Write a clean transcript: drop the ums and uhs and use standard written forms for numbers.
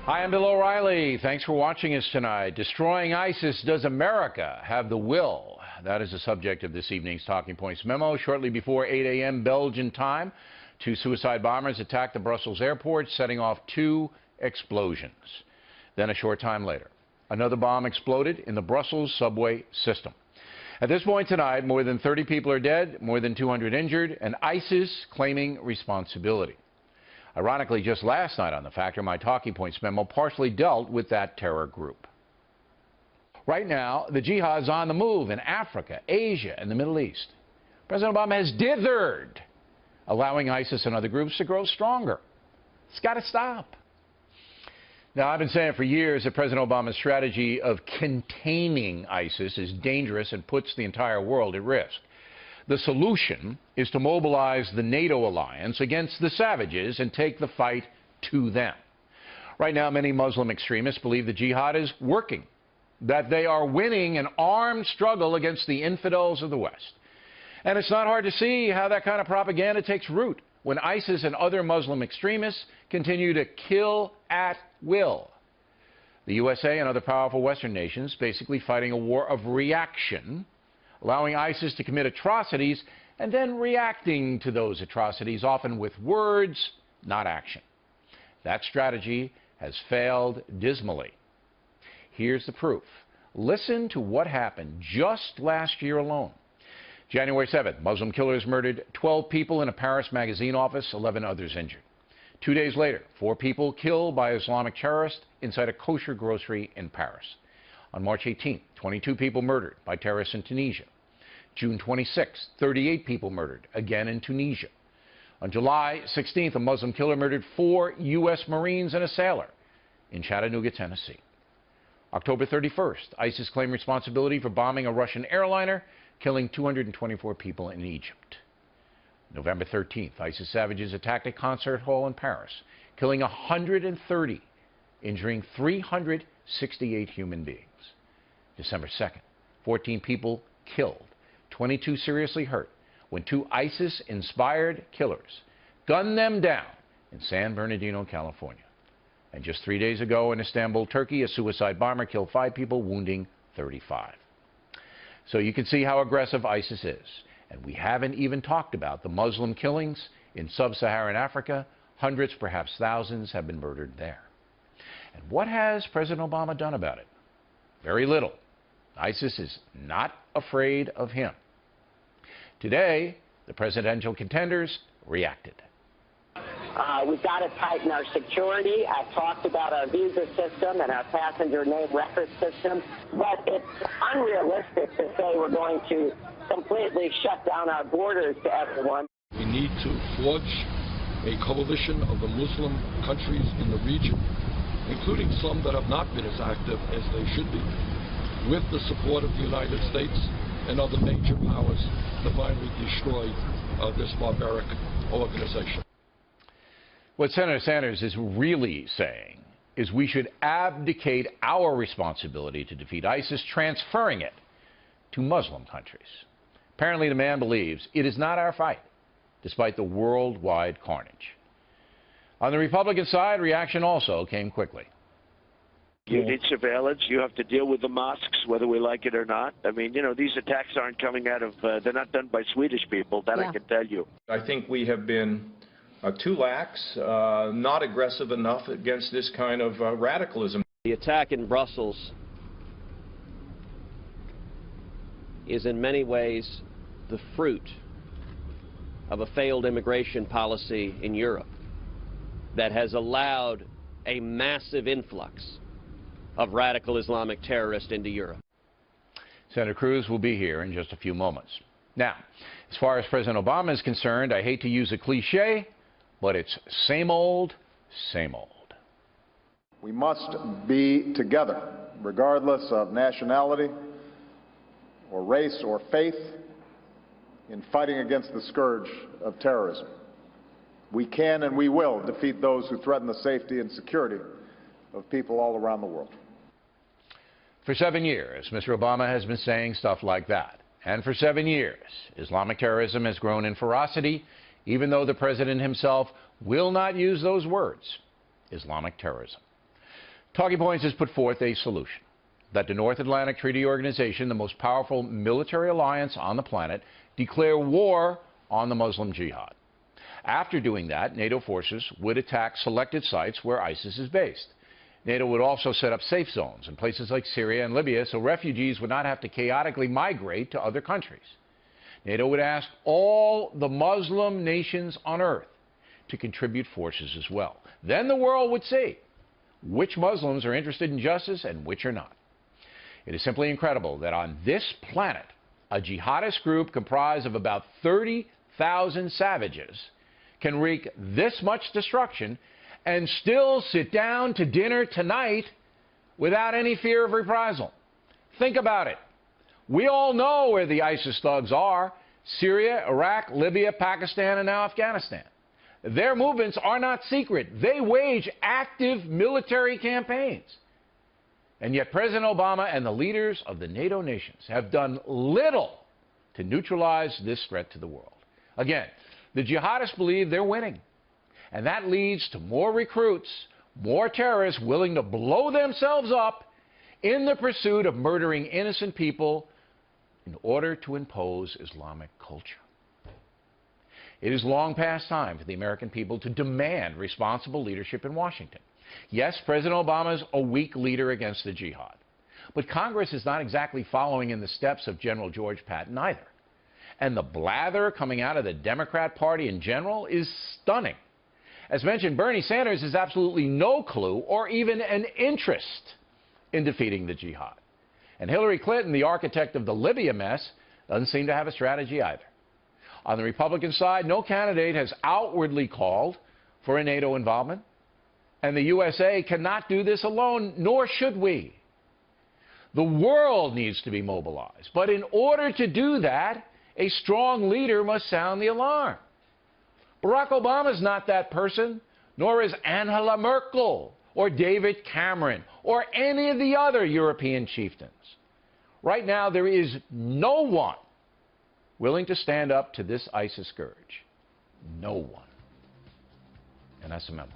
Hi, I'm Bill O'Reilly. Thanks for watching us tonight. Destroying ISIS, does America have the will? That is the subject of this evening's Talking Points memo. Shortly before 8 a.m. Belgian time, 2 suicide bombers attacked the Brussels airport, setting off 2 explosions. Then a short time later, another bomb exploded in the Brussels subway system. At this point tonight, more than 30 people are dead, more than 200 injured, and ISIS claiming responsibility. Ironically, just last night on The Factor, my Talking Points memo partially dealt with that terror group. Right now, the jihad is on the move in Africa, Asia, and the Middle East. President Obama has dithered, allowing ISIS and other groups to grow stronger. It's got to stop. Now, I've been saying for years that President Obama's strategy of containing ISIS is dangerous and puts the entire world at risk. The solution is to mobilize the NATO alliance against the savages and take the fight to them. Right now, many Muslim extremists believe the jihad is working, that they are winning an armed struggle against the infidels of the West. And it's not hard to see how that kind of propaganda takes root when ISIS and other Muslim extremists continue to kill at will. The USA and other powerful Western nations basically fighting a war of reaction, allowing ISIS to commit atrocities and then reacting to those atrocities, often with words, not action. That strategy has failed dismally. Here's the proof. Listen to what happened just last year alone. January 7th, Muslim killers murdered 12 people in a Paris magazine office, 11 others injured. 2 days later, 4 people killed by Islamic terrorists inside a kosher grocery in Paris. On March 18th, 22 people murdered by terrorists in Tunisia. June 26th, 38 people murdered, again in Tunisia. On July 16th, a Muslim killer murdered 4 U.S. Marines and a sailor in Chattanooga, Tennessee. October 31st, ISIS claimed responsibility for bombing a Russian airliner, killing 224 people in Egypt. November 13th, ISIS savages attacked a concert hall in Paris, killing 130, injuring 368 human beings. December 2nd, 14 people killed, 22 seriously hurt, when 2 ISIS-inspired killers gunned them down in San Bernardino, California. And just 3 days ago in Istanbul, Turkey, a suicide bomber killed 5 people, wounding 35. So you can see how aggressive ISIS is. And we haven't even talked about the Muslim killings in sub-Saharan Africa. Hundreds, perhaps thousands, have been murdered there. And what has President Obama done about it? Very little. ISIS is not afraid of him. Today, the presidential contenders reacted. We've got to tighten our security. I've talked about our visa system and our passenger name record system, but it's unrealistic to say we're going to completely shut down our borders to everyone. We need to forge a coalition of the Muslim countries in the region, including some that have not been as active as they should be, with the support of the United States and other major powers to finally destroy this barbaric organization. What Senator Sanders is really saying is we should abdicate our responsibility to defeat ISIS, transferring it to Muslim countries. Apparently, the man believes it is not our fight, despite the worldwide carnage. On the Republican side, reaction also came quickly. You need surveillance. You have to deal with the mosques, whether we like it or not. I mean, you know, these attacks aren't coming out of, they're not done by Swedish people, that I can tell you. I think we have been too lax, not aggressive enough against this kind of radicalism. The attack in Brussels is in many ways the fruit of a failed immigration policy in Europe that has allowed a massive influx of radical Islamic terrorists into Europe. Senator Cruz will be here in just a few moments. Now, as far as President Obama is concerned, I hate to use a cliche, but it's same old, same old. We must be together, regardless of nationality or race or faith, in fighting against the scourge of terrorism. We can and we will defeat those who threaten the safety and security of people all around the world. For 7 years, Mr. Obama has been saying stuff like that. And for 7 years, Islamic terrorism has grown in ferocity, even though the president himself will not use those words, Islamic terrorism. Talking Points has put forth a solution that the North Atlantic Treaty Organization, the most powerful military alliance on the planet, declare war on the Muslim Jihad. After doing that, NATO forces would attack selected sites where ISIS is based. NATO would also set up safe zones in places like Syria and Libya so refugees would not have to chaotically migrate to other countries. NATO would ask all the Muslim nations on earth to contribute forces as well. Then the world would see which Muslims are interested in justice and which are not. It is simply incredible that on this planet, a jihadist group comprised of about 30,000 savages can wreak this much destruction and still sit down to dinner tonight without any fear of reprisal. Think about it. We all know where the ISIS thugs are: Syria, Iraq, Libya, Pakistan, and now Afghanistan. Their movements are not secret. They wage active military campaigns. And yet President Obama and the leaders of the NATO nations have done little to neutralize this threat to the world. Again, the jihadists believe they're winning. And that leads to more recruits, more terrorists willing to blow themselves up in the pursuit of murdering innocent people in order to impose Islamic culture. It is long past time for the American people to demand responsible leadership in Washington. Yes, President Obama is a weak leader against the jihad. But Congress is not exactly following in the steps of General George Patton either. And the blather coming out of the Democrat Party in general is stunning. As mentioned, Bernie Sanders has absolutely no clue or even an interest in defeating the jihad. And Hillary Clinton, the architect of the Libya mess, doesn't seem to have a strategy either. On the Republican side, no candidate has outwardly called for a NATO involvement. And the USA cannot do this alone, nor should we. The world needs to be mobilized. But in order to do that, a strong leader must sound the alarm. Barack Obama is not that person, nor is Angela Merkel or David Cameron or any of the other European chieftains. Right now, there is no one willing to stand up to this ISIS scourge. No one. And that's the memo.